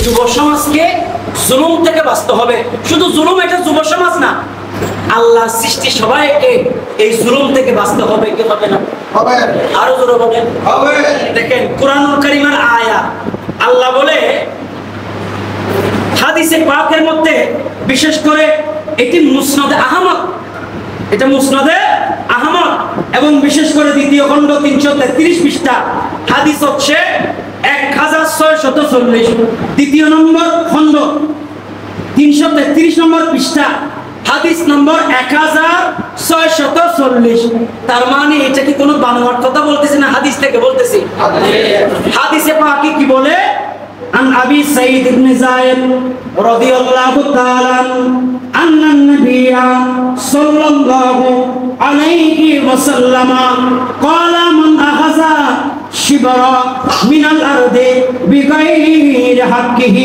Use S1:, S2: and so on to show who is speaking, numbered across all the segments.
S1: যুব সমাজকে জুলুম থেকে বাঁচতে হবে। শুধু জুলুম এটা যুব সমাজ না, আল্লাহ সৃষ্টি সবাইকে এই জুলুম থেকে বাঁচতে হবে। কি হবে না হবে? আরো জোরে বলেন হবে। দেখেন কুরআনুল কারীমের আয়াত, আল্লাহ বলে হাদিসে পাকের মধ্যে, বিশেষ করে এটি মুসনাদে আহমদ, এটা মুসনাদে আহমদ এবং বিশেষ করে দ্বিতীয় খণ্ড 333 পৃষ্ঠা, হাদিস হচ্ছে 1640, দ্বিতীয় নম্বর খণ্ড 333 নম্বর পৃষ্ঠা, হাদিস নম্বর 1640। তার মানে এটা কি কোনো বানোয়াট কথা বলতেছি না, হাদিস থেকে বলতেছি। হাদিসে পাকে কি বলে? عن أبي سعيد بن زايد رضي الله تعالى أن النبي صلى الله عليه وسلم قال من أخذ شبرا من الأرض بغير حقه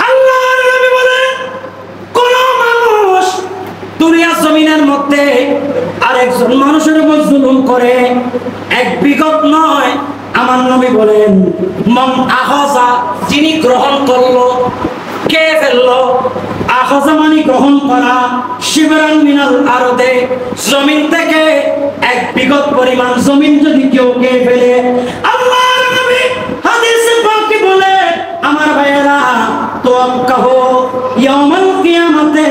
S1: আল্লাহর নবী বলেন, কোন মানুষ দুনিয়া জমিনের মধ্যে আরেকজন মানুষের উপর জুলুম করে, এক বিগত নয়, আমার নবী বলেন মান আখাযা, যিনি গ্রহণ করলো, কে ফেললো? আখাযা মানে গ্রহণ করা, শিবরান মিনাল আরদে, জমিন থেকে এক বিগত পরিমাণ জমিন যদি কেউ কে ফেলে, আল্লাহর নবী হাদিসে পাকে বলে, আমার ভাইয়েরা, তাওয়াক্কাহু ইয়াউমাল কিয়ামাতে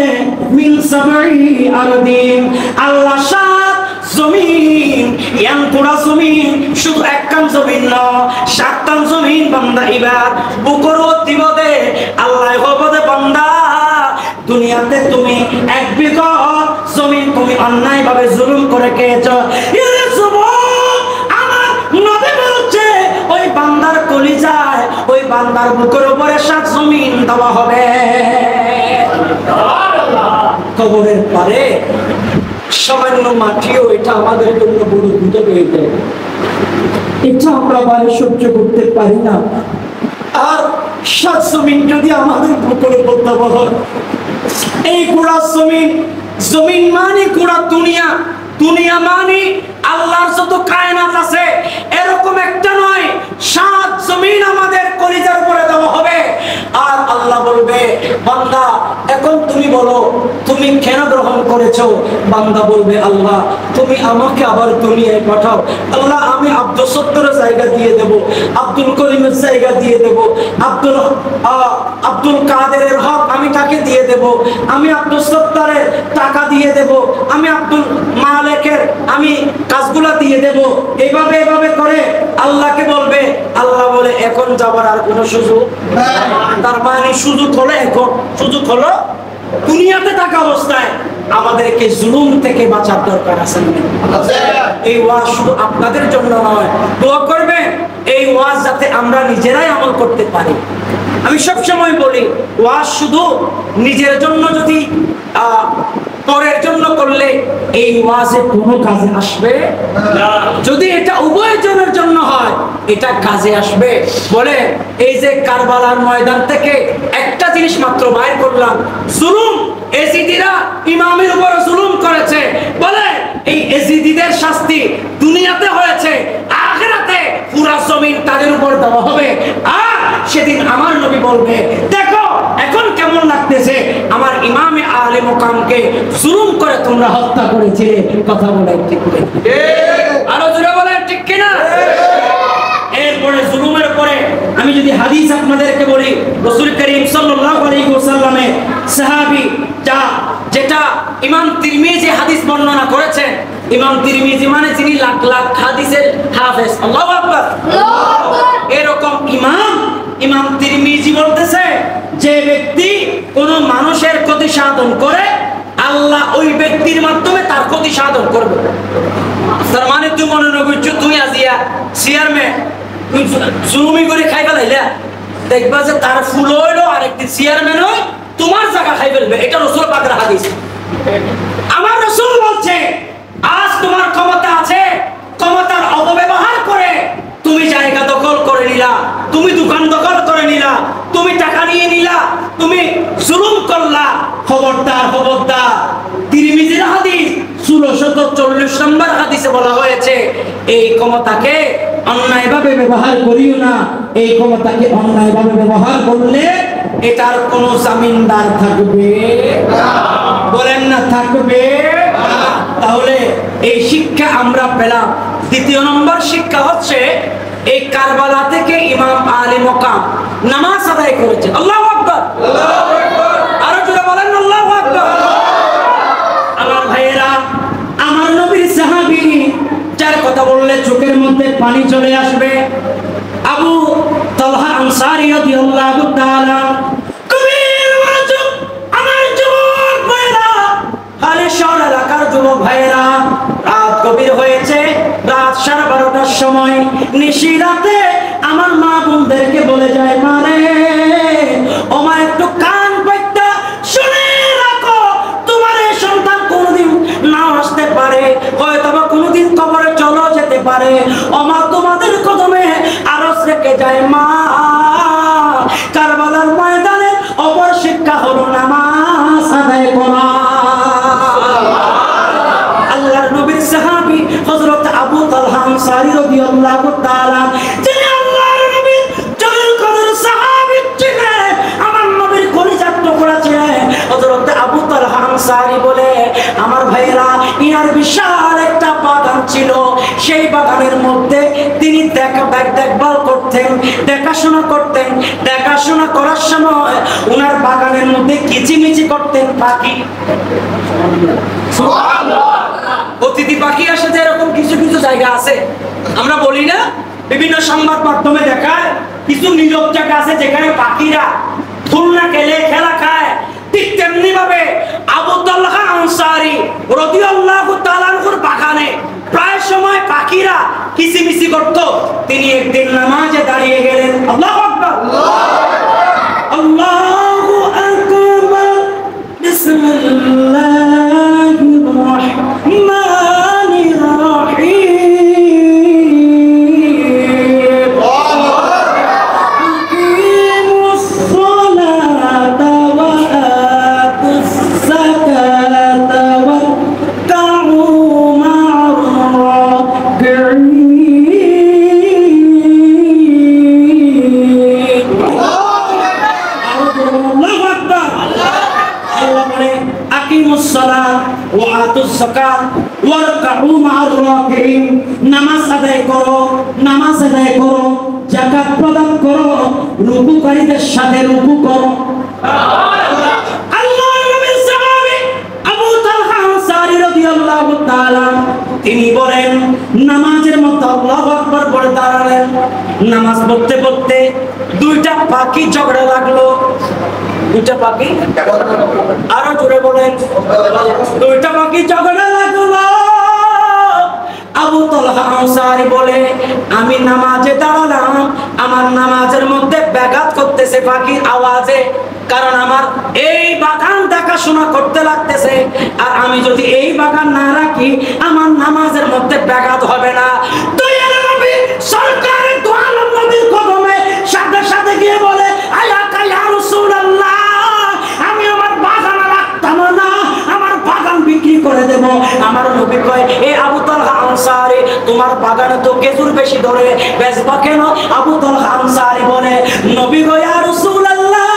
S1: মিন সাবঈ আরদিন, আল্লাহ সাত জমিন, ইয়ান পুরা জমিন, শুধু একখান জমিন না, সাতটান জমিন বান্দা ইবাদ বুকর দিবদে, আল্লাহ হবদে বান্দা, দুনিয়াতে তুমি এক বিঘত জমিন তুমি অন্যায় ভাবে জুলুম করে খেয়েছো, এরে যুবক, আমার নবী বলছে ওই বান্দার কলিজায়, ওই বান্দার বুকের উপরে সাত জমিন দেওয়া হবে। কবরের পারে সামান্য মাটিও এটা আমাদের জন্য বড় বিপদ হয়ে যায়, এটা আমরা বারে সহ্য করতে পারি না। আর সাত জমিন যদি আমাদের বুকের উপর দেওয়া হয়, এই পুরা জমিন, জমিন মানে পুরা দুনিয়া, দুনিয়া মানে আল্লাহর যত কায়নাত আছে এরকম একটা নয়, সাত জমিন আমাদের কলিজার উপরে দেওয়া হবে। আর আল্লাহ বলবে, বান্দা এখন তুমি বলো তুমি কেন গ্রহণ করেছো? বান্দা বলবে, আল্লাহ তুমি আমাকে আবার দুনিয়ায় পাঠাও। আল্লাহ আমি আব্দুল সত্তরের জায়গা দিয়ে দেব, আব্দুল করিমের জায়গা দিয়ে দেব, আব্দুল কাদেরের হক আমি তাকে দিয়ে দেব, আমি আব্দুল সত্তরের টাকা দিয়ে দেব, আমি আব্দুল মালিকের আমি কাজগুলা দিয়ে দেব, এইভাবে এইভাবে করে আল্লাহকে বলবে। আল্লাহ বলে, এখন যাবার আর কোনো সুযোগ নাই। তার মানে সুযোগ হলো, এখন সুযোগ হলো দুনিয়াতে থাকা অবস্থায় আমাদেরকে জুলুম থেকে বাঁচার দরকার আছে। এই ওয়াজ শুধু আপনাদের জন্য নয়, দোয়া করবেন এই ওয়াজ যাতে আমরা নিজেরাই আমল করতে পারি। আমি সবসময় বলি, ওয়াজ শুধু নিজের জন্য যদি পরের জন্য করলে এই ওয়াজে কোনো কাজে আসবে না। যদি এটা উভয়জনের জন্য হয়, এটা কাজে আসবে। বলে এই যে কারবালার ময়দান থেকে একটা জিনিস মাত্র বাইর করলাম, জুলুম, এজিদিরা ইমামের উপর জুলুম করেছে। বলে এই এজিদিদের শাস্তি দুনিয়াতে হয়েছে, আখিরাতে পুরা জমিন তাদের উপর দেওয়া হবে। আর সেদিন আমার নবী বলবে, দেখো এখন কেমন লাগতেছে আমার ইমামে আলে মুকামকে জুলুম করে তোমরা হত্যা করেছিলে। কথা বলে ঠিক ঠিক, আরো জোরে বলে ঠিক কিনা? এরপরে জুলুমের পরে আমি যদি হাদিস আপনাদেরকে বলি, রাসূল করিম সাল্লাল্লাহু আলাইহি ওয়াসাল্লামের সাহাবী যেটা ইমাম তিরমিজি হাদিস বর্ণনা করেছেন। ইমাম তিরমিজি মানে যিনি লাখ লাখ হাদিসের হাফেজ। আল্লাহু আকবার, আল্লাহু আকবার। এরকম ইমাম তিরমিজি বলতেছে, যে ব্যক্তি কোন মানুষের ক্ষতি সাধন করে, আল্লাহ ওই ব্যক্তির মাধ্যমে তার ক্ষতি সাধন করবে। তার মানে তুই মনে করছো তুই আজিয়া চেয়ারম্যান, তুই জুলুমি করে খাই ফেলাইলা, দেখবা যে তার ফুল হইলো আর একটি চেয়ারম্যান হয় তোমার জায়গা খাই ফেলবে। এটা রাসূল পাকের হাদিস। আমার রাসূল বলছে, আজ তোমার ক্ষমতা আছে, ক্ষমতার অপব্যবহার করে তুমি জায়গা দখল করে নিলা, তুমি দোকান দখল করে নিলা, তুমি টাকা নিয়ে নিলা, তুমি জুলুম করলা, খবরদার খবরদার। তিরমিজির হাদিস 1640 নম্বর হাদিসে বলা হয়েছে, এই ক্ষমতাকে অন্যায়ভাবে ব্যবহার করিও না। এই ক্ষমতাকে অন্যায়ভাবে ব্যবহার করলে এটার কোনো জামিনদার থাকবে না। বলেন না, থাকবে না। তাহলে এই শিক্ষা আমরা পেলাম। দ্বিতীয় নম্বর শিক্ষা হচ্ছে, এই কারবালা থেকে ইমাম আলী মকাম নামাজ আদায় করেছে। আল্লাহু আকবার, আল্লাহু আকবার। আরো জোরে বলেন আল্লাহু আকবার। আমার ভাইয়েরা, আমার নবীর সাহাবী, যার কথা বললে চোখের মধ্যে পানি চলে আসবে, আবু তালহা আনসারী রাদিয়াল্লাহু তাআলা। কবির মনোযোগ আমার যুবক ভাইয়েরা, আরে শহর এলাকার যুবক ভাইয়েরা, রাত গভীর হয়েছে, রাত 12:30টার সময়, নিশি রাতে আমার মা বোনদেরকে বলে যায়, মা রে, ও মা, একটু কান পাইতা শুনে রাখো, তোমার এই সন্তান কোনোদিন নাও আসতে পারে, হয়তো বা কোনোদিন কবরে চলে যেতে পারে। ও মা, তোমাদের কদমে আরজ রেখে যায়। মা, কারবালার ময়দানে অপর শিক্ষা হলো নামাজ আদায় করা। আল্লাহর নবীর সাহাবী হযরত আবু তালহা আনসারী রাদিয়াল্লাহু তাআলা, যিনি আল্লাহর নবীর জলিল কদর সাহাবী ছিলেন, আমার নবীর কলিজার টুকরা ছিলেন, হযরত আবু তালহা আনসারী বলে, আমার ভাইরা, ইনার বিশাল একটা বাগান ছিল। সেই বাগানের মধ্যে তিনি দেখভাল করতেন, দেখাশোনা করতেন। দেখাশোনা করার সময় উনার বাগানের মধ্যে কিচিমিচি করতেন পাখি। সুবহানাল্লাহ। অতিথি পাখি আসে, যে এরকম কিছু কিছু জায়গা আছে, আমরা বলি না, বিভিন্ন সংবাদ মাধ্যমে দেখায়, কিছু নীরব জায়গা আছে যেখানে পাখিরা খুলনা খেলে খেলা খায়। ঠিক তেমনি ভাবে আবু তালহা আনসারী রাদিয়াল্লাহু তাআলা আনহুর বাগানে প্রায় সময় পাখিরা কিচিমিচি করত। তিনি একদিন নামাজে দাঁড়িয়ে গেলেন। আল্লাহু আকবার, আল্লাহু আকবার, বিসমিল্লাহির রাহমানির রাহিম। নামাজ আদায় করো, নামাজ আদায় করো, যাকাত প্রদান করো, রুকুকারীদের সাথে রুকু করো। আল্লাহর নবীর সাহাবী আবু তালহা আনসারী রাদিয়াল্লাহু তাআলা, তিনি বলেন, নামাজের মধ্যে আল্লাহু আকবার বলে দাঁড়ালেন। নামাজ পড়তে পড়তে দুইটা পাখি ঝগড়া লাগলো। দুইটা পাখি, আরো জোরে বলেন, দুইটা পাখি ঝগড়া লাগলো। আবু তালহা আনসারী বলে, আমি নামাজে দাঁড়ালাম, আমার নামাজের মধ্যে ব্যাঘাত করতেছে পাখির আওয়াজে, কারণ আমার এই বাগান দেখাশোনা করতে লাগতেছে, আর আমি যদি এই বাগান না রাখি আমার নামাজের মধ্যে ব্যাঘাত হবে না। দয়ার নবী সরকারের দোয়ালম নবীর কদমে সাথে সাথে গিয়ে বলে, আয়াকা ইয়া রাসূলুল্লাহ, আমি আমার বাগান রাখতাম না, আমার বাগান বিক্রি করে দেব। আমার নবী কয়, এ আবু তালহা আনসারী, তোমার বাগানে তো খেজুর বেশি ধরে, বেচবা কেন? আবু তালহা আনসারী বলে, নবী গো, ইয়া রাসূলুল্লাহ,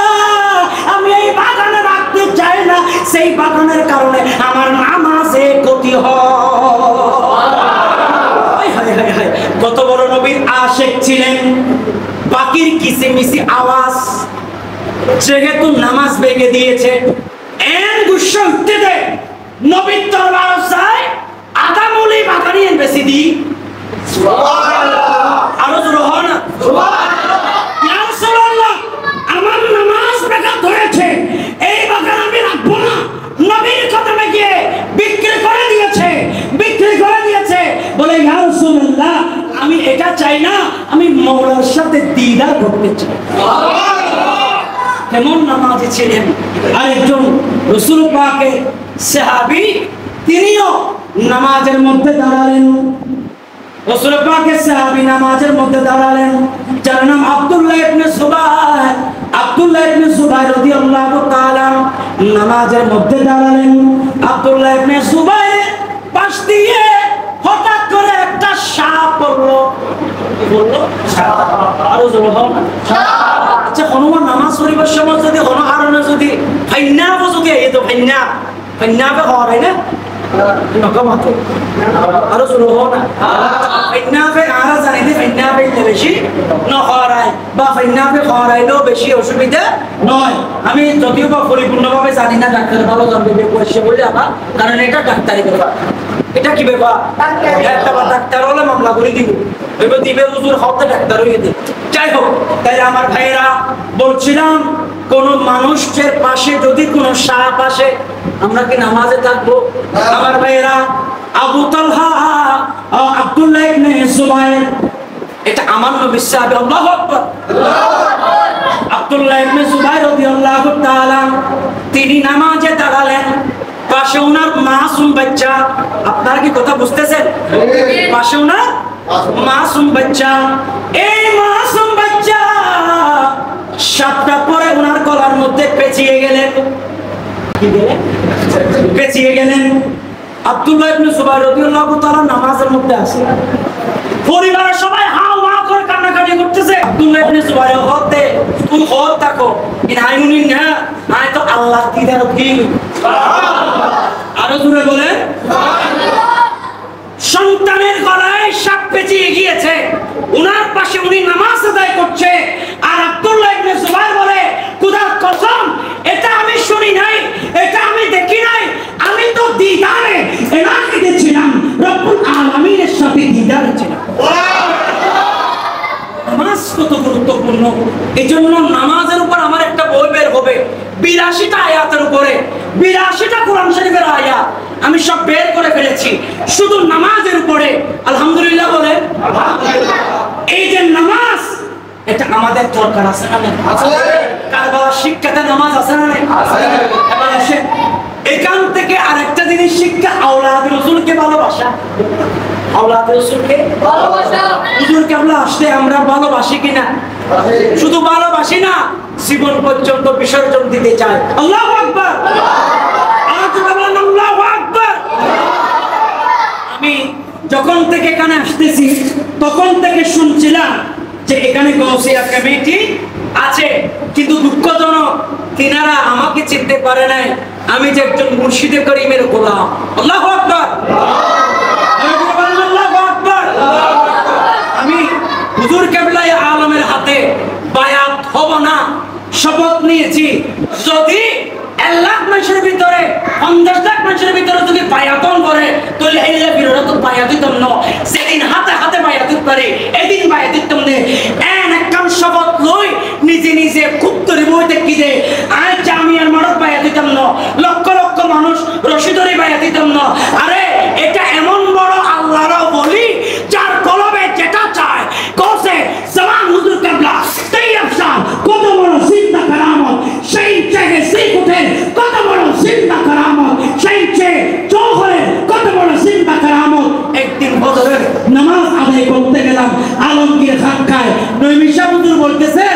S1: আমি এই বাগানে রাখতে চাই না, সেই বাগানের কারণে আমার নামাজে ক্ষতি হয়। কত বড় নবীর আশিক ছিলেন। পাখির কিচিমিচি আওয়াজ যেহেতু নামাজ ভেঙে দিয়েছে, এন গুসা উঠতে দে, নবীর দরবার যায়, আধা মুলি বাগানি বেশি দি। সুবহানাল্লাহ, আরো জোরে হয় না? সুবহানাল্লাহ। ইয়া রাসূলুল্লাহ, আমার নামাজ ব্যাঘাত হয়েছে, এই বাগান আমি রাখবো না। নবীর কদমে গিয়ে বিক্রি করে দিয়েছে, বিক্রি করে দিয়েছে। বলে, ইয়া রাসূলুল্লাহ, আমি এটা চাই না, আমি মওলার সাথে দিদার করতে চাই। কেমন নামাজি ছিলেন। আরেকজন রাসূল পাকের সাহাবী, তিনিও নামাজের মধ্যে দাঁড়ালেন। রাসূল পাকের সাহাবী নামাজের মধ্যে দাঁড়ালেন, যার নাম আব্দুল্লাহ ইবনে সুবাই। নামাজের মধ্যে দাঁড়ালেন। আব্দুল্লাহ ইবনে জুবাইর পাশ দিয়ে হঠাৎ করে একটা সাপ পড়লো। কি বললো? আরো জোরে বলো না। আচ্ছা, হনুমান নামাজ পড়িবার সময় যদি হনুমানে যদি ফাইন্নাবো যদি এই তো ফাইন্নাবে হওয়ার হয় না, আরো জোরে বলো না। ফাইন্নাবে আরা জানি যে ফাইন্নাবে বেশি নহরায় বা ফাইন্নাবে হওয়ারাইলেও বেশি অসুবিধা নয়। আমি যদিও বা পরিপূর্ণভাবে জানি না, ডাক্তার ভালো জানবে বসে বলে আমার, কারণ এটা ডাক্তারি ব্যাপার। এটা কি ব্যাপার? ডাক্তার হলে মামলা করে দিব, এবার দিবে হুজুর হতে ডাক্তার হয়ে দিবে। যাই হোক, তাই আমার ভাইয়েরা বলছিলাম, কোন মানুষের পাশে যদি কোনো সাপ আসে, আমরা কি নামাজে থাকবো? আমার ভাইয়েরা, আবু তালহা আব্দুল্লাহ ইবনে জুবাইর, এটা আমার নবীর সাহাবী। আল্লাহু আকবার। আব্দুল্লাহ ইবনে জুবাইর রাদিয়াল্লাহু তাআলা তিনি নামাজে দাঁড়ালেন, পাশে ওনার মাসুম বাচ্চা। আপনারা কি কথা বুঝতেছেন? পাশে ওনার মাসুম বাচ্চা। এই মাসুম বাচ্চা সাপটা পরে ওনার গলার মধ্যে পেঁচিয়ে গেলেন। কি গেলেন? পেঁচিয়ে গেলেন। আব্দুল্লাহ ইবনে জুবাইর রাদিয়াল্লাহু তাআলা নামাজের মধ্যে আছে, পরিবারের সবাই হাও মা করে কান্নাকাটি করতেছে। আব্দুল্লাহ ইবনে জুবাইর হতে তুই হত থাকো, ইনাইনুনি না, আয় তো আল্লাহ দিদার কি। আরো জোরে বলেন। সন্তানের গলায় সাপ পেঁচিয়ে গিয়েছে, উনার পাশে উনি নামাজ আদায় করছে, আর আব্দুল্লাহ ইবনে জুবাইর বলে, খোদার কসম, এটা আমি শুনি নাই, এটা আমি দেখি নাই, আমি তো দিদারে ইলাহিতে ছিলাম, রব্বুল আলামিনের সাথে দিদারে ছিলাম। নামাজ কত গুরুত্বপূর্ণ। এই জন্য নামাজের উপর আমার একটা বই বের হবে 82টা আয়াতের উপরে, 82টা কোরআন শরীফের আয়াত আমি সব বের করে ফেলেছি শুধু নামাজের উপরে। আলহামদুলিল্লাহ বলে। এই যে নামাজ, এটা আমাদের দরকার আছে না? কারবালার শিক্ষাতে নামাজ আছে না? এবার আসে এখান থেকে আরেকটা জিনিস শিক্ষা, আওলাদ রাসূলকে ভালোবাসা। আওলাদ রাসূলকে ভালোবাসা। হুজুর কেবলা আসলে আমরা ভালোবাসি কিনা? শুধু ভালোবাসি না, জীবন পর্যন্ত বিসর্জন দিতে চাই। আল্লাহু আকবার। আল্লাহু আকবার। আমি যখন থেকে এখানে আসতেছি তখন থেকে শুনছিলাম যে এখানে গৌসিয়া কমিটি আছে, কিন্তু দুঃখজনক তিনারা আমাকে চিনতে পারে নাই, আমি যে একজন মুর্শিদে করিমের গোলাম। আল্লাহু আকবার। আল্লাহু আকবার। আমি হুজুর কেবলাই আলমের হাতে বায়াত হব না, শপথ নিয়েছি। যদি 1 লাখ মানুষের ভিতরে 50 লাখ মানুষের ভিতরে যদি বায়াতন করে, তাহলে এই বিরোধ বায়াত দিতাম না। সেদিন হাতে হাতে বায়াত করে, এদিন বায়াত দিতাম না। একদম শপথ লই, নিজে নিজে খুব করে বইতে কি দে, আজ জামিয়ার মারত বায়াত দিতাম না, লক্ষ লক্ষ মানুষ রশিদরি বায়াত দিতাম না। আরে এটা এমন বড় আল্লাহরও বলি, যার কলবে যেটা চায় কোসে জামান হুজুর কেবলা তাইয়্যিব শাহ, কত বড় জিন্দা কারামত, সেই চেয়ে সেই উঠে কত বড় জিন্দা কারামত, সেই চেয়ে জোহরে কত বড় জিন্দা কারামত। একদিন ফজরের নামাজ আদায় করতে গেলাম আলমগীর খানকায়, নৈমিষা হুজুর বলতেছে,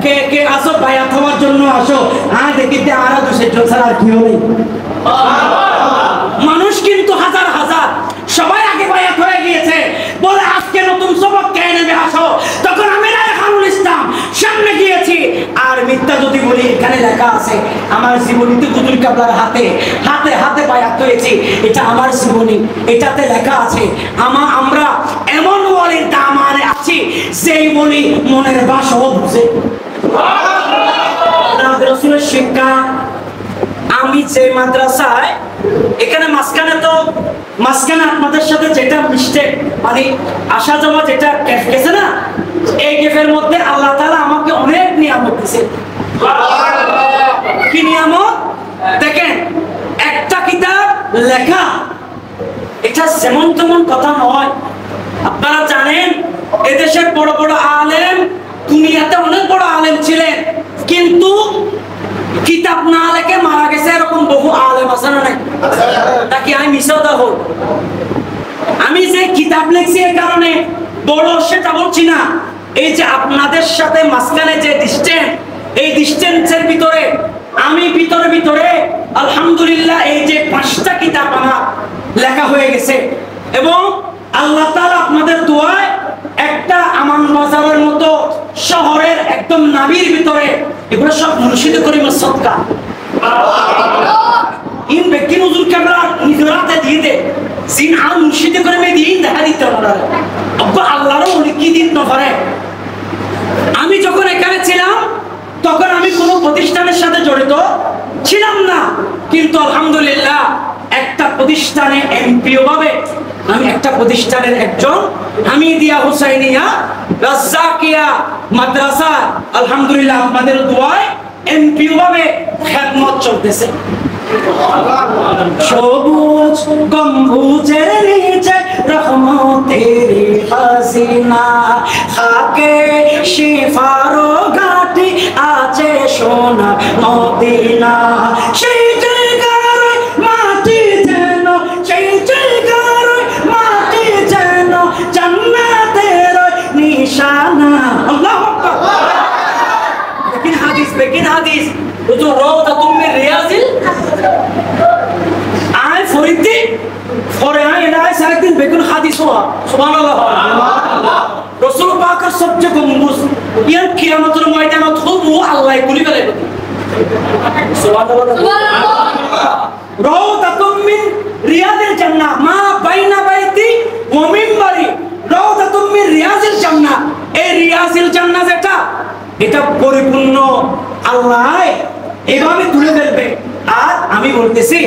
S1: কে কে আসো বায়াত হওয়ার জন্য আসো। দেখিতে আর 200 ছাড়া আর কেউ নেই। মানুষ কিন্তু হাজার হাজার, সবাই আগে বায়াত হয়ে গিয়েছে। বলে আজকে নতুন সবক কে নেবে আসো। তখন আমি রায়হানুল ইসলাম সামনে গিয়েছি, আর মিথ্যা যদি বলি এখানে লেখা আছে আমার জীবনীতে হুজুর কেবলার হাতে হাতে হাতে বায়াত হয়েছি, এটা আমার জীবনী, এটাতে লেখা আছে। আমরা এমন ওয়ালির দামানে আছি যেই বলি মনের ভাষাও বুঝে। রাসূলের শিক্ষা। আমি যে মাদ্রাসায় এখানে মাঝখানে আপনাদের সাথে যেটা মিস্টেক, মানে আসা যাওয়া যেটা গ্যাপ গেছে না, এই গ্যাপের মধ্যে আল্লাহ তাআলা আমাকে অনেক নিয়ামত দিয়েছে। কি নিয়ামত? দেখেন, একটা কিতাব লেখা, এটা যেমন তেমন কথা নয়। আপনারা জানেন এদেশের বড় বড় আলেম, দুনিয়াতে অনেক বড় আলেম ছিলেন, কিন্তু কিতাব না লেখে মারা গেছে এরকম বহু আলেম আছে না? নাকি আমি মিশাদা হোক? আমি যে কিতাব লিখছি এর কারণে, বড় সেটা বলছি না, এই যে আপনাদের সাথে মাঝখানে যে ডিস্টেন্স, এই ডিস্টেন্সের ভিতরে আমি ভিতরে আলহামদুলিল্লাহ এই যে 5টা কিতাব আমার লেখা হয়ে গেছে, এবং আল্লাহ তাআলা আপনাদের দোয়ায় একটা আমান বাজারের মতো শহরের একদম নাবির ভিতরে এগুলো সব মুর্শিদ করিমের সদকা। ইন ব্যক্তি হুজুর কেবলা নিজের হাতে দিয়ে দে সিন আর মুর্শিদ করিমে দিন দেখা দিতে ওনারা আব্বা আল্লাহর ওলি কি দিন না পারে। আমি যখন এখানে ছিলাম তখন আমি কোনো প্রতিষ্ঠানের সাথে জড়িত ছিলাম না, কিন্তু আলহামদুলিল্লাহ একটা প্রতিষ্ঠানে এমপিও ভাবে আমি একটা প্রতিষ্ঠানের একজন হামিদিয়া হুসাইনিয়া রাজ্জাকিয়া মাদ্রাসা আলহামদুলিল্লাহ আপনাদের দোয়ায় এমপিও ভাবে খেদমত চলতেছে। সবুজ গম্বুজের নিচে রহমতের খাজিনা, খাকে শিফারো ঘাটি আছে সোনা মদিনা। সেই জায়গার মাটি যেন, সেই জায়গার মাটি যেন জান্নাতের নিশানা। আল্লাহু আকবার। लेकिन हादिस वो जो रोज़ातुम मिन रियाज़िल आए फरीदी फरे आए इलाही साइकिल बेकुन हादिस हुआ सुभानअल्लाह। रसूल पाकर सबसे गम्बुज यार कियामतेर मयदाনত खूब वो अल्लाह कुली करे सुभानअल्लाह। रोज़ातुम मिन रियाज़िल जन्नाह मा বাইনা বাইতি ওয়া মিনবারি রওযাতুম মিন রিয়াজিল জান্নাহ। এই রিয়াজিল জান্নাহ যেটা এটা পরিপূর্ণ আল্লাহ এভাবে তুলে ফেলবে। আর আমি বলতেছি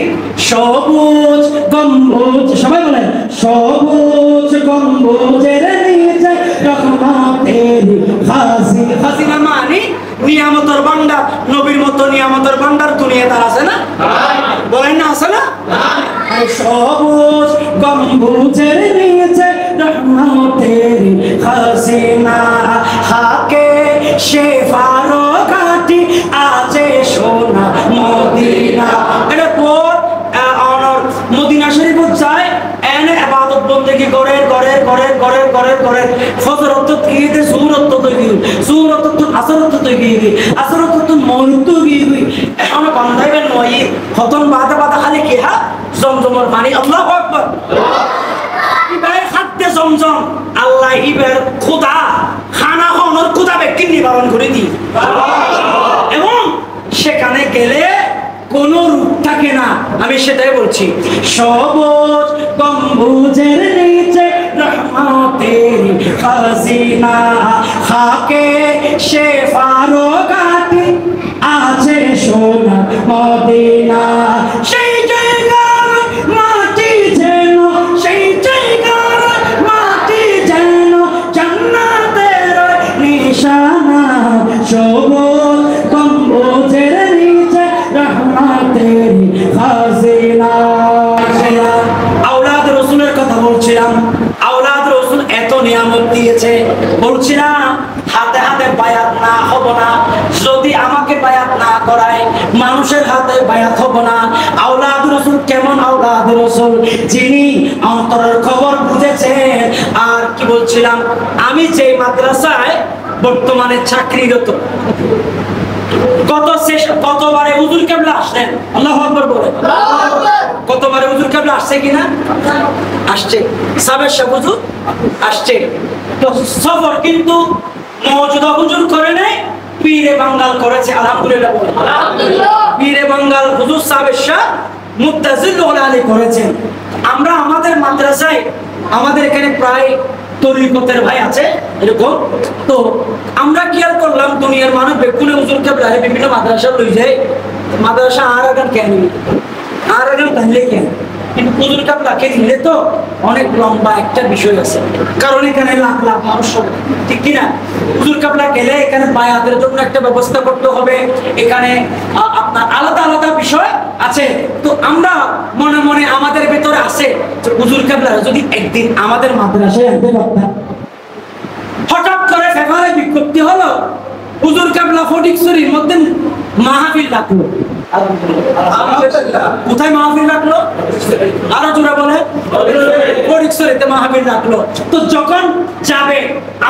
S1: সবুজ গম্বুজ, সবাই বলেন সবুজ গম্বুজের নিচে রহমতের খাজিনা, মানে নিয়ামতের ভান্ডার। নবীর মতো নিয়ামতের ভান্ডার দুনিয়াতে আছে না? বলেন না আছে না? সবুজ গম্বুজের নিচে রহমতের খাজিনা, হাকে শিফারো ঘাটি আছে সোনা মদিনা। এটা পর অনর মদিনা শরীফ যায় এনে ইবাদত বন্দেগি করে করে করে করে করে করে ফজর তো গিয়ে সুরত তো গিয়ে সুরত তো আসরত তো গিয়ে আসরত তো মরত গিয়ে এখন বান্দাইবেন নয় খতম বাদা বাদা খালি কি হা জমজমের পানি। আল্লাহু আকবার। ইবারে খাদ্যে জমজম আল্লাহ ইবার খোদা খানা খাওয়ানোর খোদা ব্যক্তি নিবারণ করে দিই, এবং সেখানে গেলে কোনো রূপ থাকে না। আমি সেটাই বলছি সবুজ গম্বুজের নিচে রহমতের খাজিনা, খাকে শিফারো ঘাটি আছে সোনা মদিনা। সেই জায়গার মাটি যেন, সেই জায়গার মাটি যেন জান্নাতের নিশানা। সবুজ গম্বুজের নিচে রহমতের খাজিনা। আওলাদ রাসূলের কথা বলছিলাম, আওলাদ রাসূল এত নিয়ামত দিয়েছে, বলছিলাম হাতে হাতে বায়াত না হব না, যদি আমাকে বায়াত না করায় মানুষের হাতে বায়াত হব না। আওলাদ রাসূল কেমন আওলাদ রাসূল? যিনি অন্তরের খবর বুঝেছেন। আর কি বলছিলাম, আমি যে মাদ্রাসায় বর্তমানে চাকরিরত, কতবারে হুজুর কেবলা আসলেন? আল্লাহু আকবার বলে কতবারে হুজুর কেবলা আসছে কিনা? আসছে। সাবের সাহেব হুজুর আসছে। তো সফর কিন্তু মওজুদা হুজুর করে নাই, পীরে বাঙ্গাল করেছে। আলহামদুলিল্লাহ বলে পীরে বাঙ্গাল হুজুর সাবের শাহ মুত্তাজিল আলী করেছেন। আমরা আমাদের মাদ্রাসায় আমাদের এখানে প্রায় তরিকতের ভাই আছে এরকম। তো আমরা খেয়াল করলাম দুনিয়ার মানুষ বেকুনে হুজুর কেবলা বিভিন্ন মাদ্রাসা লই যায়, মাদ্রাসা আর আগান কেন আর আগান তাহলে কেন, কিন্তু হুজুর কেবলাকে দিলে তো অনেক লম্বা একটা বিষয় আছে, কারণ এখানে লাখ লাখ মানুষ হবে, ঠিক কিনা? হুজুর কেবলা গেলে এখানে বায়াতের জন্য একটা ব্যবস্থা করতে হবে, এখানে আপনার আলাদা আলাদা বিষয় আছে। তো আমরা মনে মনে আমাদের ভিতরে আছে যে হুজুর কেবলা যদি একদিন আমাদের মাদ্রাসায় আনতে পারতাম। হঠাৎ করে পেপারে বিজ্ঞপ্তি হলো হুজুর কেবলা ফটিকছড়ির মধ্যে মাহফিল ডাকলো। কোথায় মাহফিল রাখলো? আরো জোরে বলে, ফটিকছড়িতে মাহফিল রাখলো। তো যখন যাবে,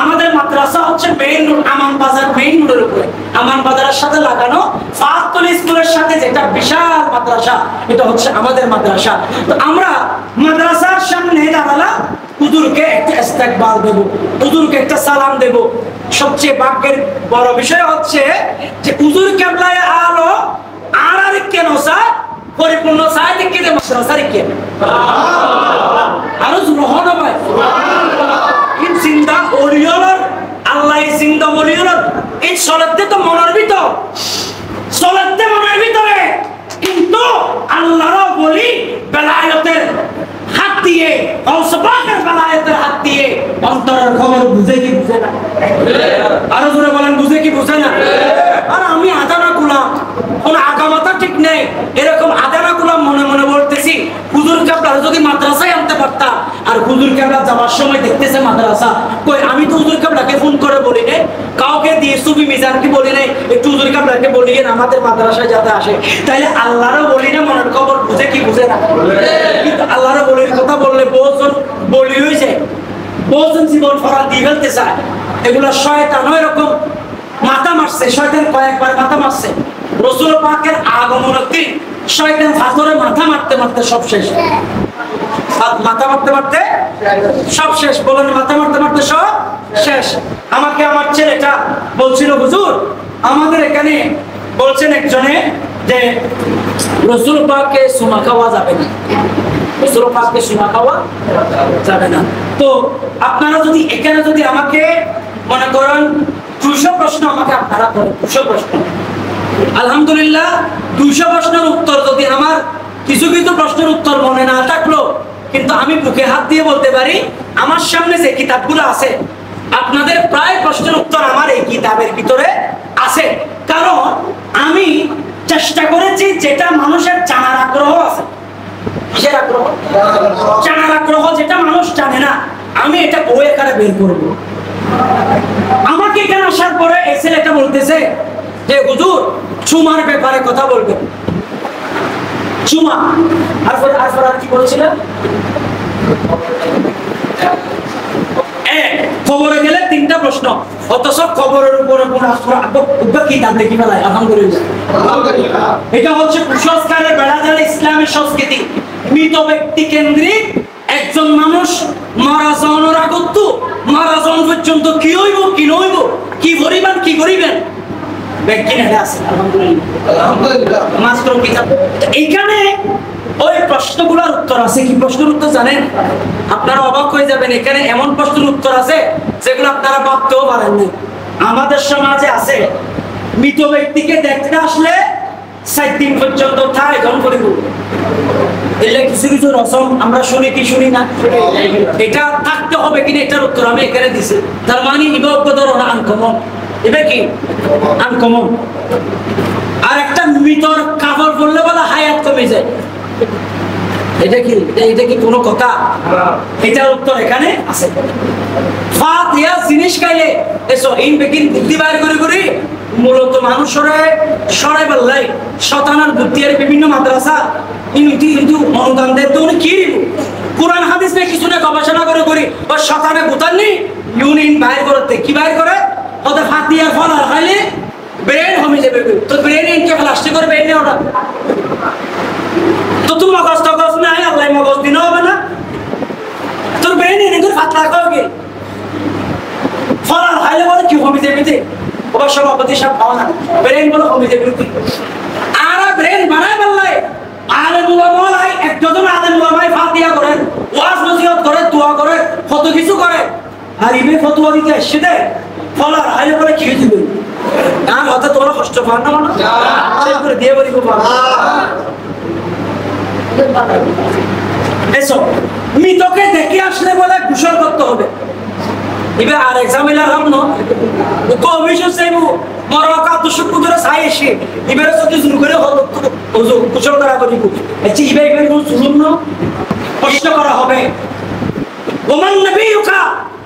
S1: আমাদের মাদ্রাসা হচ্ছে মেইন রোড, আমান বাজার মেইন রোডের উপরে, আমান বাজারের সাথে লাগানো ফাতুল স্কুলের সাথে যেটা বিশাল মাদ্রাসা, এটা হচ্ছে আমাদের মাদ্রাসা। তো আমরা মাদ্রাসার সামনে দাঁড়ালাম, হুজুরকে একটা ইস্তেকবাল দেব, হুজুরকে একটা সালাম দেব। সবচেয়ে ভাগ্যের বড় বিষয় হচ্ছে যে হুজুর কেবলায় আলো আর কেন স্যার পরিপূর্ণ সাহিত্য কে দেব সারি কে আরো রহন ভাই ইন জিন্দা ওরিয়লর আল্লাহ জিন্দা ওরিয়লর এই সলাতে তো মনের ভিতর, সলাতে মনের ভিতরে, কিন্তু আল্লাহর বলি বেলায়েতের হাত দিয়ে, অসবাকের বেলায়েতের হাত দিয়ে অন্তরের খবর বুঝে কি বুঝে না? আরো জোরে বলেন, বুঝে কি বুঝে না? আর আমি আদানা গুলাম, কোন আগামাতা ঠিক নেই, এরকম আদানা গুলাম মনে মনে বলতেছি, হুজুর কেবলা যদি মাদ্রাসায় আনতে পারতাম। আর হুজুর কেবলা যাওয়ার সময় দেখতেছে মাদ্রাসা, কই আমি তো হুজুর কেবলাকে ফোন করে বলি নাই, কাউকে দিয়ে সুবি মিজানকে বলি নাই, একটু হুজুর কেবলাকে বলিয়েন আমাদের মাদ্রাসায় যাতে আসে। তাইলে আল্লাহরও বলি না, মনের খবর বুঝে কি বুঝে না? কিন্তু আল্লাহরও বলির কথা বললে বহুজন বলি হয়ে যায়, বহুজন জীবন ফরাল দিয়ে ফেলতে চায়। এগুলো শয়তান এরকম মাথা মারছে, শয়তান কয়েকবার মাথা মারছে। রাসূল পাকের আগমনের দিন শয়তান ফাতরে মাথা মারতে মারতে সব শেষ, মাথা মারতে মারতে সব শেষ। বলেন, মাথা মারতে মারতে সব শেষ। আমাকে আমার ছেলেটা বলছিল, হুজুর আমাদের এখানে বলছেন একজনে যে রাসূল পাককে সুমা খাওয়া যাবে না, রাসূল পাককে সুমা খাওয়া যাবে না। তো আপনারা যদি এখানে যদি আমাকে মনে করেন 200 প্রশ্ন আমাকে আপনারা করেন, 200 প্রশ্ন, আলহামদুলিল্লাহ 200 প্রশ্নের উত্তর যদি আমার কিছু কিছু প্রশ্নের উত্তর মনে না থাকলো, কিন্তু আমি বুকে হাত দিয়ে বলতে পারি আমার সামনে যে কিতাবগুলো আছে আপনাদের প্রায় প্রশ্নের উত্তর আমার এই কিতাবের ভিতরে আছে। কারণ আমি চেষ্টা করেছি যেটা মানুষের জানার আগ্রহ আছে, কিসের আগ্রহ? জানার আগ্রহ, যেটা মানুষ জানে না, আমি এটা বই আকারে বের করবো। আমাকে এখানে আসার পরে এই ছেলেটা বলতেছে যে হুজুর চুমার ব্যাপারে কথা বলবেন, চুমা। আর কি বলছিলেন? খবরে গেলে 3টা প্রশ্ন, অথচ খবরের উপরে কিতাব দেখি ফেলায়। আলহামদুলিল্লাহ, এটা হচ্ছে কুসংস্কারের বেড়াজাল ইসলামী সংস্কৃতি। মৃত ব্যক্তি কেন্দ্রিক, একজন মানুষ মারা যাওয়ার আগত মারা যাওয়া পর্যন্ত কি হইব কি নইব, কি করিবেন কি করিবেন, এইখানে ওই প্রশ্নগুলোর উত্তর আছে। কি প্রশ্নের উত্তর জানেন? আপনারা অবাক হয়ে যাবেন, এখানে এমন প্রশ্নের উত্তর আছে যেগুলো আপনারা ভাবতেও পারেন না। আমাদের সমাজে আছে মৃত ব্যক্তিকে দেখতে আসলে 7 দিন পর্যন্ত থাই জন করিব, এলে কিছু কিছু রসম আমরা শুনি কি শুনি না, এটা থাকতে হবে কিনা এটার উত্তর আমি এখানে দিছি। তার মানে ইবাদতের আনকমন, এটা কি আনকমন। আর একটা মৃতর কাপড় পরলে বলা হায়াত কমে যায়, এটা কি কোনো কথা? এটার উত্তর এখানে আছে। ফাতিহা জিনিস খাইলে এসো ইন বেকিন বুদ্ধি বাইর করে করে মূলত মানুষের সরাই বললাই শতানার বুদ্ধির বিভিন্ন মাদ্রাসা কিন্তু অনুদান দেয় তো উনি কি কোরআন হাদিস নিয়ে কিছু না গবেষণা করে করি ও শতানে বুতান নি ইউনিয়ন বাইর করতে কি বাইর করে ওদের ফাতিহা ফল আর খাইলে ব্রেন কমে যাবে। তো ব্রেন ইনকে প্লাস্টিক করে ব্রেন নিয়ে ওটা তো তুমি মগজ টগজ নাই, আল্লাহ মগজ দিন হবে না, তোর ব্রেন এনে করে ফাতলা খাওয়াবে ফল আর খাইলে বলে কি কমে যাবে, ওবার সভাপতি সব খাওয়া না ব্রেন বলে কমে যাবে। আর ব্রেন বানায় বললাই আলেম উলামাই একজন আলেম উলামাই ফাতিহা করেন, ওয়াজ নসিহত করে, দোয়া করে, কত কিছু করে, আর ইবে ফতোয়া দিতে এসে দেয় ফল আর খাইলে বলে কি দিবে। আর হয়তো তোমরা কষ্ট পান না মানে সেই করে দিয়ে বলি এসো মৃতকে দেখে আসলে বলে গোসল করতে হবে। এবার আর এক্সামিনার হব না তো অভিযোগ চাইব মরকা দুশো কুদরে চাই এসে এবারে যদি শুরু করে গোসল করা করিব এবার এবার কোনো শুনুন না প্রশ্ন করা হবে ওমান নবী উকা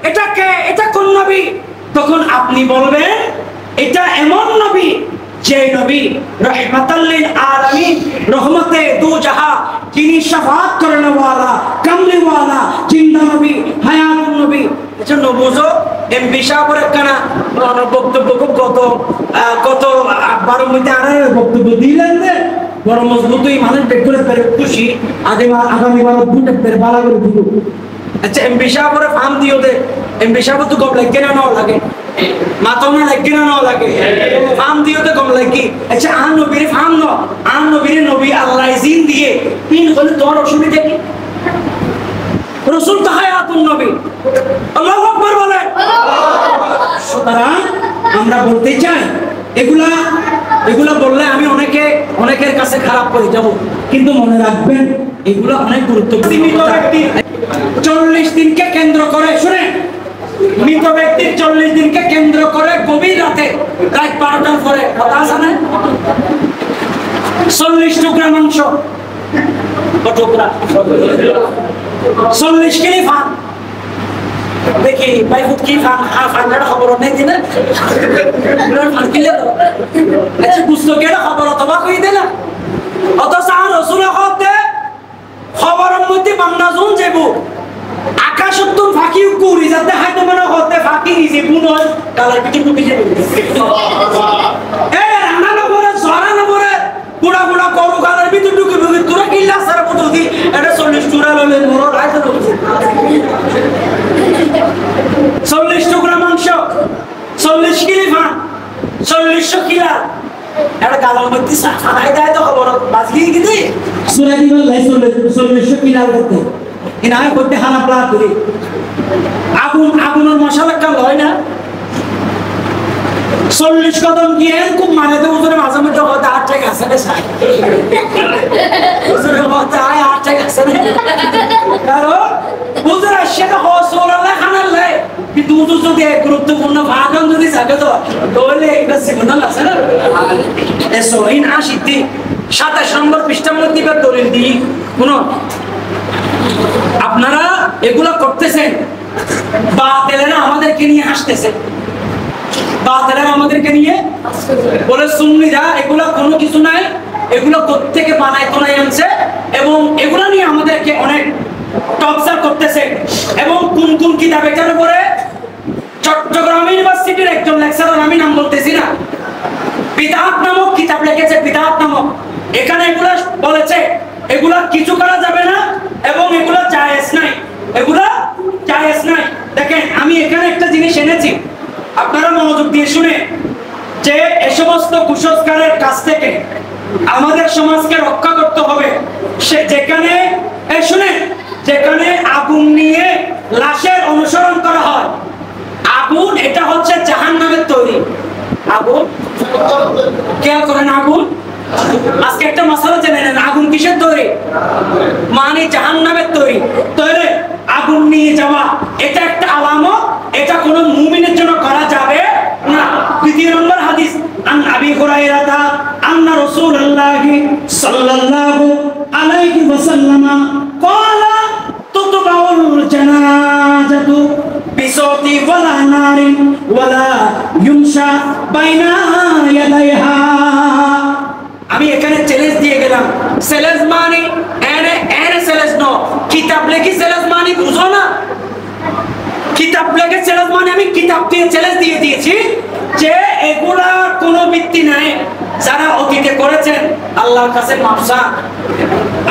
S1: এটা কে, এটা কোন নবী? তখন আপনি বলবেন এটা এমন নবী যে নবী নবী রহমাতাল লিল আলামিন, রহমতে দু জাহাঁ, যিনি শাফাত করনে ওয়ালা, কামলি ওয়ালা, জিন্দা নবী, হায়াতুন নবী। আচ্ছা নবুজো এমপি সাহেবের একখানা বক্তব্য খুব কত 12 মধ্যে আর বক্তব্য দিলেন যে বড় মজবুতই মানুষ বের করে পেরে খুশি আগামী বার দুটো পেরে বালা করে দিব। আচ্ছা এমপি সাহেবের ফার্ম দিও দে, এমপি সাহেব তো কম লাগে না লাগে, মাথাও না লাগে না লাগে, ফার্ম দিও দে কম লাগে। আচ্ছা আন নবীর ফার্ম ন, আন নবীর নবী আল্লাহ জিন দিয়ে তিন হলে তোর অসুবিধা কি? রাসূল তো হায়াতুন নবী, আল্লাহু আকবার বলে। সুতরাং আমরা বলতে চাই এগুলা বললে আমি অনেকের কাছে খারাপ করে যাব, কিন্তু মনে রাখবেন এগুলা অনেক গুরুত্বপূর্ণ। মৃত ব্যক্তির 40 দিনকে কেন্দ্র করে, শুনে, মৃত ব্যক্তির 40 দিনকে কেন্দ্র করে গভীর রাতে রাত 12টার পরে কথা আছে না, 40 টুকরা মাংস, টুকরা 40 কেজি ফান, দেখি ভাই খুব কি ফান ফান্ডার খবর নেই দিনে আচ্ছা বুঝতো কেনা খবর অথবা কই দে না অথচ আর রসুল হতে খবরের মধ্যে বাংলা জোন যাবো আকাশ উত্তম ফাঁকি কুড়ি যাতে হাইতে মনে হতে ফাঁকি নিজে গুণ হয় কালার পিছু টুকি যাবে এই রান্না না করে জরা না করে পুরা পুরা করু কালার পিছু টুকি বুকি তোরা কিল্লা সারা মতো দি এটা 40 টুরা ললে মোর রাইতে তো 40 টুকরা মাংস, 40 কেজি ফান, 40 কিলা এটা কালার মধ্যে খাই দেয় তো খবর বাজলি কি দি সুরা দিবেন লাই 40 কিলা করতে ইনা করতে হানা প্লা করি আগুনের মশলা কাল হয় না 40 কদম গিয়ে খুব মানে তো উজরে মাঝে মধ্যে হতে 8 টাকা আছে না সাই উজরে হতে 8 টাকা আছে না কারণ উজরে সেটা হসোলা খানার লাই কিন্তু উজর যদি গুরুত্বপূর্ণ ভাগন যদি থাকে তো তাহলে এটা সিগন্যাল আছে না এসো ইন আশিতি 27 নম্বর পৃষ্ঠার মধ্যে দলিল দিই কোন আপনারা এগুলা করতেছেন বাতিলেরা আমাদেরকে নিয়ে হাসতেছে বাতিলেরা আমাদেরকে নিয়ে বলে সুন্নিরা এগুলা কোনো কিছু নাই এগুলা কোত্থেকে বানায় তোলাই আনছে এবং এগুলা নিয়ে আমাদেরকে অনেক টর্চার করতেছে এবং কোন কোন কিতাব এটার উপরে চট্টগ্রাম ইউনিভার্সিটির একজন লেকচারার আমি নাম বলতেছি না বিদআত নামক কিতাব লিখেছে বিদআত নামক এখানে এগুলা বলেছে এগুলা কিছু করা যাবে না এবং এগুলা জায়েজ নাই এগুলা জায়েজ নাই দেখেন আমি এখানে একটা জিনিস এনেছি আপনারা মনোযোগ দিয়ে শুনে যে এই সমস্ত কুসংস্কারের কাছ থেকে আমাদের সমাজকে রক্ষা করতে হবে সে যেখানে এই শুনে যেখানে আগুন নিয়ে লাশের অনুসরণ করা হয় আগুন এটা হচ্ছে জাহান্নামের তৈরি আগুন খেয়াল করেন আগুন আজকে একটা মশলা জেনে নেন আগুন কিসের তৈরি মানে জাহান্নামের তৈরি তৈরি আগুন নিয়ে যাওয়া এটা একটা আলামত এটা কোনো মুমিনের জন্য করা যাবে না দ্বিতীয় নম্বর হাদিস আন আবি হুরায়রা আন্না রাসূলুল্লাহি সাল্লাল্লাহু আলাইহি ওয়াসাল্লাম ক্বালা তুতবাউল জানাজাতু বিসাউতি ওয়ালা নারিন ওয়ালা ইউমশা বাইনা ইয়াদাইহা আমি এখানে চ্যালেঞ্জ দিয়ে গেলাম চ্যালেঞ্জ মানে এনে চ্যালেঞ্জ নো কিতাব লেখি চ্যালেঞ্জ মানে বুঝো না কিতাব লেখে চ্যালেঞ্জ মানে আমি কিতাব দিয়ে চ্যালেঞ্জ দিয়ে দিয়েছি যে এগুলা কোনো ভিত্তি নাই যারা অতীতে করেছেন আল্লাহর কাছে মাফসা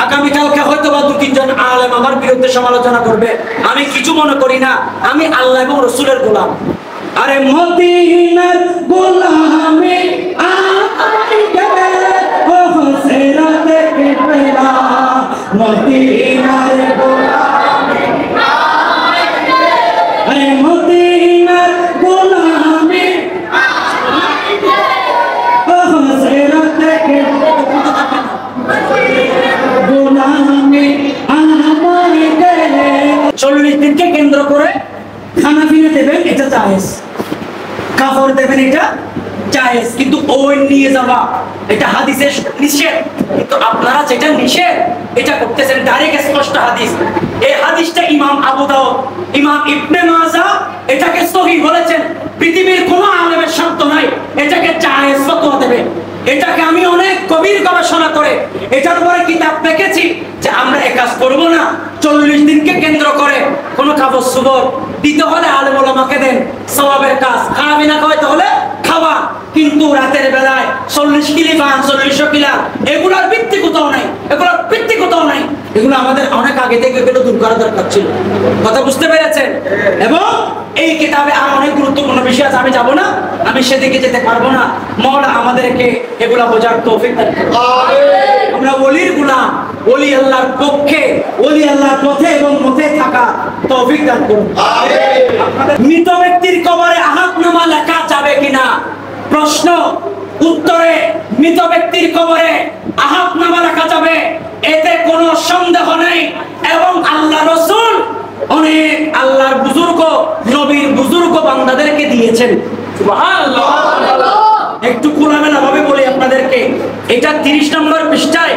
S1: আগামী কালকে হয়তো বা 2-3 জন আলেম আমার বিরুদ্ধে সমালোচনা করবে আমি কিছু মনে করি না আমি আল্লাহ এবং রাসূলের গোলাম আরে মদিনার গোলামে মদিনার গোলামে আরে মদিনার গোলামে গোলামে আমাকে 40 দিনকে কেন্দ্র করে খানা পিনা দেবেন এটা জায়েজ কাফর দেবেন এটা জায়েজ কিন্তু ওই নিয়ে যাওয়া এটা হাদিসে নিষেধ কিন্তু আপনারা যেটা নিষেধ এটা করতেছেন ডাইরেক্ট স্পষ্ট হাদিস এই হাদিসটা ইমাম আবু দাউদ ইমাম ইবনে মাজাহ এটাকে সহিহ বলেছেন পৃথিবীর কোনো আলেমের শর্ত নাই এটাকে জায়েজ ফতোয়া দেবে এটাকে আমি অনেক গভীর গবেষণা করে এটার উপরে কিতাব দেখেছি যে আমরা এ কাজ করব না। 40 দিনকে কেন্দ্র করে কোনো কাগজ সুবর দিতে হলে আলেম ওলামাকে দেন, সওয়াবের কাজ। খাওয়াবি না খাওয়াইতে হলে খাওয়া, কিন্তু রাতের বেলায় 40 কিলি পান 40 কিলা এগুলোর ভিত্তি কোথাও নাই, এগুলোর ভিত্তি কোথাও নাই। এগুলো আমাদের অনেক আগে থেকে এগুলো দূর করা দরকার ছিল। কথা বুঝতে পেরেছেন? এবং এই কিতাবে আর অনেক গুরুত্বপূর্ণ বিষয় আছে, আমি যাব না, আমি সেদিকে যেতে পারবো না। মওলা আমাদেরকে এগুলা বোঝার তৌফিক দান করুন। আমরা ওলির গোলাম, ওলি আল্লাহর পক্ষে, ওলি আল্লাহর পথে এবং মতে থাকা তৌফিক দান করুন। মৃত ব্যক্তির কবরে আহাতনামা লেখা যাবে কিনা প্রশ্ন, উত্তরে মৃত ব্যক্তির কবরে আহাতনামা লেখা যাবে, এতে কোনো সন্দেহ নেই। এবং আল্লাহ রাসূল অনেক আল্লাহর বুজুর্গ নবীর বুজুর্গ বান্দাদেরকে দিয়েছেন। সুবহানাল্লাহ। একটু খোলামেলা ভাবে বলি আপনাদেরকে, এটা 30 নম্বর পৃষ্ঠায়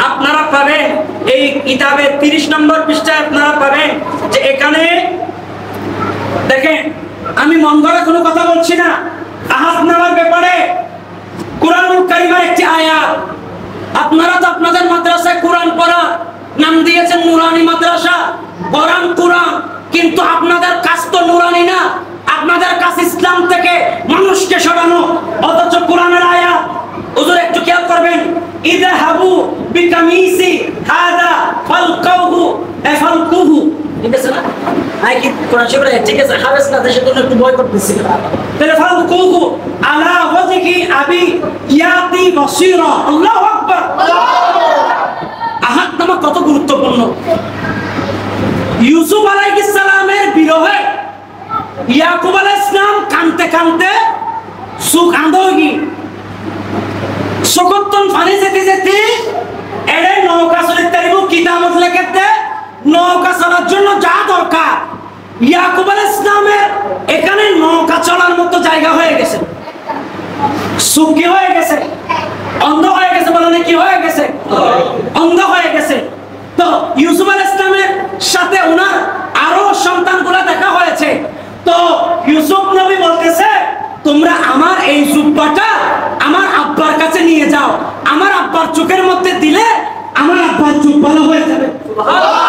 S1: আপনারা পাবেন, এই কিতাবের 30 নম্বর পৃষ্ঠায় আপনারা পাবেন যে এখানে দেখেন, আমি মন গড়া কোনো কথা বলছি না। আহাতনামার ব্যাপারে কুরআনুল কারীমের একটি আয়াত, আপনারা তো আপনাদের মাদ্রাসায় কোরআন পড়া নাম দিয়েছেন নুরানি মাদ্রাসা, পড়ান কোরআন, কিন্তু আপনাদের কাজ তো নুরানি না, আপনাদের কাজ ইসলাম থেকে মানুষকে সরানো। অথচ কোরআনের আয়াত হুজুর একটু খেয়াল করবেন, ইযহাবু বিকামিসি হাদা ফালকাউহু ফালকুহু, ঠিক আছে না? আই কি কোরআন শরীফে ঠিক আছে, হাফেজ না দেশে তো একটু ভয় করতেছি। তাহলে ফালকুহু আলা ওয়াজহি আবি ইয়াতি বাসীরা, আল্লাহু আকবার। আহাতনামা কত গুরুত্বপূর্ণ। ইউসুফ আলাইহিস সালামের বিরহে ইয়াকুব আলাইহিস সালাম কানতে কানতে সুখ আন্দোগি সকত্তন পানি যেতে যেতে এরে নৌকা চলিতে পারিব, কিতাবত লেখাতে নৌকা চলার জন্য যা দরকার ইয়াকুব আলাইহিস সালামের এখানে নৌকা চলার মতো জায়গা হয়ে গেছে, সুখী হয়ে গেছে, অন্ধ হয়ে গেছে, বলেন কি হয়ে গেছে? অন্ধ হয়ে গেছে। তো ইউসুফ আলাইহিস সালামের সাথে ওনার আরো সন্তানগুলা দেখা হয়েছে। তো ইউসুফ নবী বলতেছে, তোমরা আমার এই জুব্বাটা আমার আব্বার কাছে নিয়ে যাও, আমার আব্বার চোখের মধ্যে দিলে আমার আব্বার চোখ ভালো হয়ে যাবে। সুবহানাল্লাহ।